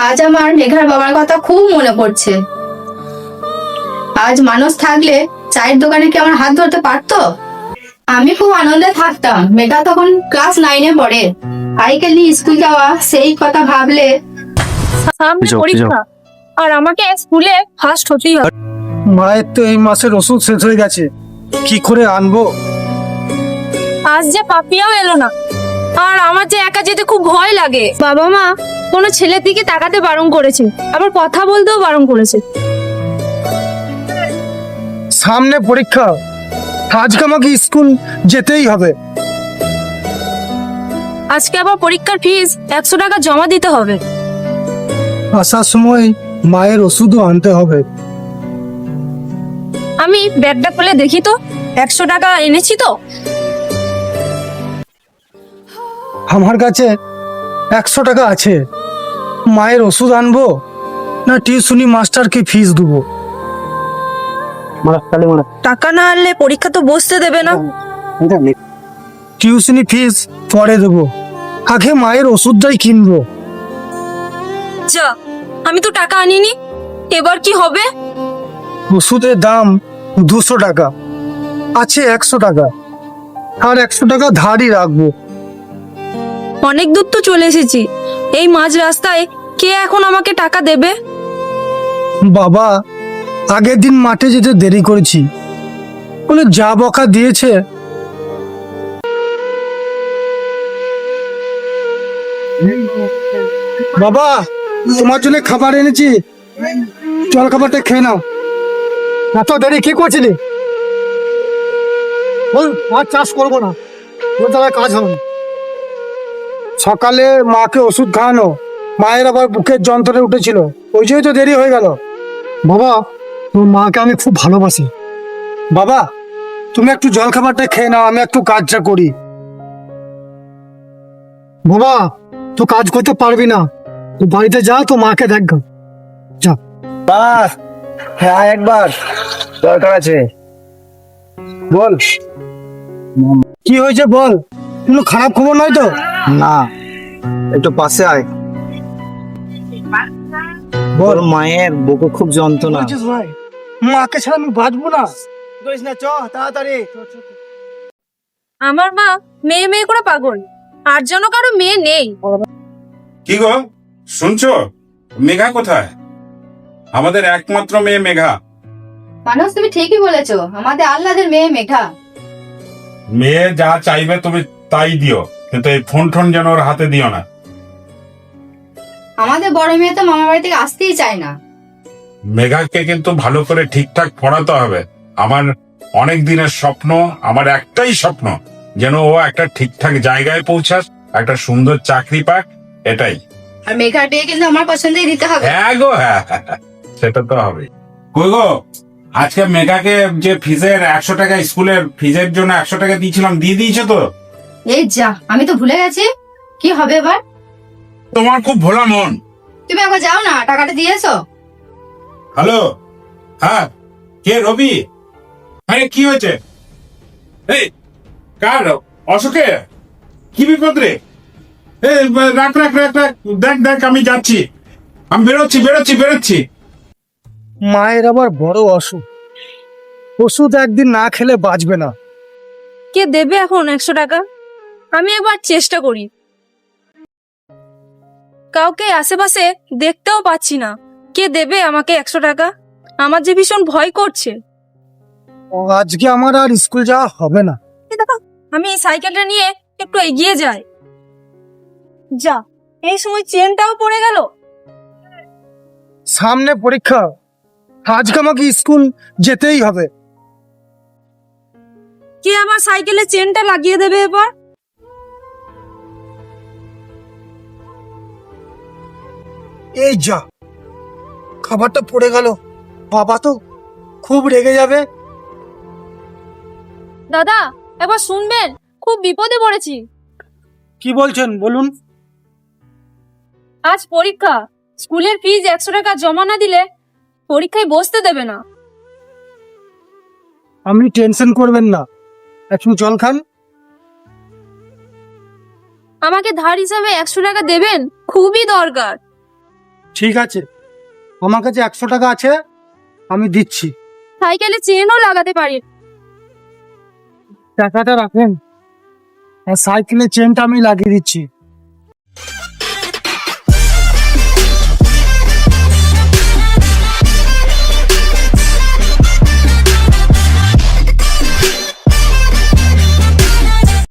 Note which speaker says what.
Speaker 1: আজ আমার মেঘার বাবার কথা খুব মনে পড়ছে। আজ মানুষ থাকলে চায়ের দোকানে কি আমার হাত ধরতে পারতো? আমি খুব আনন্দে থাকতাম। মেঘা তখন ক্লাস 9-এ পড়ে। সাইকেল নিয়ে স্কুল যাওয়া, সেই কথা ভাবলে
Speaker 2: সামনে পরীক্ষা, আর আমাকে স্কুলে ফার্স্ট হতেই হবে।
Speaker 3: মায়ের তো এই মাসের ওষুধ শেষ হয়ে গেছে, কি করে আনবো?
Speaker 2: আজ যে পাপিয়াও এলো না, আর আমার যে একা যেতে খুব ভয় লাগে। বাবা মা কোনো ছেলের দিকে তাকাতে বারণ করেছে, আবার কথা বলতেও বারণ করেছে।
Speaker 3: সামনে পরীক্ষা, আজকে আমাকে স্কুল যেতেই হবে।
Speaker 2: আজকে আবার পরীক্ষার ফিস 100 টাকা জমা দিতে হবে।
Speaker 3: আসার সময় মায়ের ওষুধও আনতে হবে।
Speaker 2: আমি ব্যাগটা খুলে দেখি তো 100 টাকা এনেছি তো।
Speaker 3: আমার কাছে 100 টাকা আছে। মায়ের ওষুধ আনবো না টিউশনি মাস্টারকে ফিস দেবো?
Speaker 2: টাকা না আনলে পরীক্ষা তো বসতে দেবে না।
Speaker 3: টিউশনি ফিস পরে দেবো, আগে মায়ের ওষুধটাই কিনবো।
Speaker 2: যা, আমি তো টাকা আনিনি, এবার কি হবে?
Speaker 3: ওষুধের দাম 200 টাকা, আছে 100 টাকা, আর 100 টাকা ধারই রাখবো।
Speaker 2: অনেক দূর তো চলে এসেছি, এই মাঝ রাস্তায় কে এখন আমাকে টাকা দেবে?
Speaker 3: বাবা আগের দিন মাঠে যেতে দেরি করেছি বলে যা বকা দিয়েছে। বাবা তোমার জন্য খাবার এনেছি, জল খাবারটা খেয়ে নাও। এত দেরি কি করছিলি? বল আর চাষ করবো না, তোর দ্বারা কাজ হবে না। সকালে মাকে ওষুধ খাওয়ানো, মায়ের আবার বুকের যন্ত্রণা উঠেছিল, ওই জন্যই তো দেরি হয়ে গেল। বাবা তোর মাকে আমি খুব ভালোবাসি। বাবা তুমি একটু জল খাবারটা খেয়ে নাও, আমি একটু কাজটা করি। বাবা তো কাজ করতে পারবি না, তুই বাড়িতে যা, তো মাকে দেখ যা।
Speaker 4: হ্যাঁ একবার দরকার আছে।
Speaker 3: বল কি হয়েছে বল, কোনো খারাপ খবর নয় তো?
Speaker 4: না, একটু পাশে আয়।
Speaker 3: বল।
Speaker 4: তোর মায়ের বুকে খুব যন্ত্রণা।
Speaker 3: বলছিস ভাই, মাকে ছাড়া আমি বাঁচবো না। করিস না, চ তাড়াতাড়ি।
Speaker 2: আমার মা মেয়ে মেয়ে করে পাগল, আর যেন কারো মেয়ে নেই।
Speaker 5: কি গো, শুনছো? মেঘা কোথায়? আমাদের একমাত্র মেয়ে মেঘা।
Speaker 1: মানুষ, তুমি ঠিকই বলেছো, আমাদের আহ্লাদের মেয়ে মেঘা।
Speaker 5: মেয়ে যা চাইবে তুমি তাই দিও, কিন্তু এই ফোন টোন যেন ওর হাতে দিও না।
Speaker 1: আমাদের বড় মেয়ে তো মামা বাড়ি থেকে আসতেই চায় না।
Speaker 5: মেঘাকে কিন্তু ভালো করে ঠিকঠাক পড়াতে হবে। আমার অনেক দিনের স্বপ্ন, আমার একটাই স্বপ্ন, যেন ও একটা ঠিকঠাক জায়গায় পৌঁছাস, একটা সুন্দর চাকরি পাক, এটাই।
Speaker 1: আর মেঘার বিয়ে কিন্তু আমার পছন্দই দিতে হবে।
Speaker 5: হ্যাঁ গো, হ্যাঁ, সেটা তো হবে। কই গো, আজকে মেঘাকে যে ফিজের 100 টাকা, স্কুলের ফিজের জন্য 100 টাকা দিয়েছিলাম, দিয়ে দিয়েছো তো?
Speaker 1: এই যা, আমি তো ভুলে গেছি। কি হবে এবার?
Speaker 5: তোমার খুব ভোলা মন।
Speaker 1: তুমি একবার যাও না, টাকাটা দিয়ে এসো।
Speaker 5: হ্যালো, হ্যাঁ, কে? রবি? আরে কি হয়েছে? এই কার? অশোকে? কি বিপদ রে? এই রাখ রাখ রাখ রাখ, দেখ দেখ, আমি যাচ্ছি, আমি বেরোচ্ছি বেরোচ্ছি বেরোচ্ছি।
Speaker 3: মায়ের আবার বড় অসুখ, ওষুধ একদিন না খেলে বাঁচবে না।
Speaker 2: কে দেবে এখন 100 টাকা? আমি একবার চেষ্টা করি। কাউকে আশেপাশে দেখতেও পাচ্ছি না, কে দেবে আমাকে 100 টাকা? আমার যে ভীষণ ভয় করছে।
Speaker 3: আজকে আমার আর স্কুল যাওয়া হবে না।
Speaker 2: এই দেখো, আমি এই সাইকেলটা নিয়ে একটু এগিয়ে যাই। যা, এই সময় চেনটাও পড়ে গেল।
Speaker 3: সামনে পরীক্ষা, আজকে আমাকে স্কুল যেতেই হবে।
Speaker 2: কে আমার সাইকেলে চেনটা লাগিয়ে দেবে এবার?
Speaker 3: এই যা, খাবারটা পড়ে গেল। বাবা তো খুব রেগে যাবে।
Speaker 2: দাদা, এবার শুনবেন, খুব বিপদে পড়েছি।
Speaker 3: কি বলছেন বলুন।
Speaker 2: আজ পরীক্ষা, স্কুলের ফিজ 100 টাকা জমা না দিলে পরীক্ষায় বসতে দেবে না।
Speaker 3: আপনি টেনশন করবেন না, একটু জল খান।
Speaker 2: আমাকে ধার হিসাবে 100 টাকা দেবেন, খুবই দরকার।
Speaker 3: ঠিক আছে, আমার কাছে 100 টাকা আছে, আমি দিচ্ছি।
Speaker 2: সাইকেলে চেনও লাগাতে পারি।
Speaker 3: টাকাটা রাখেন, আর সাইকেলের চেনটা আমি লাগিয়ে দিচ্ছি।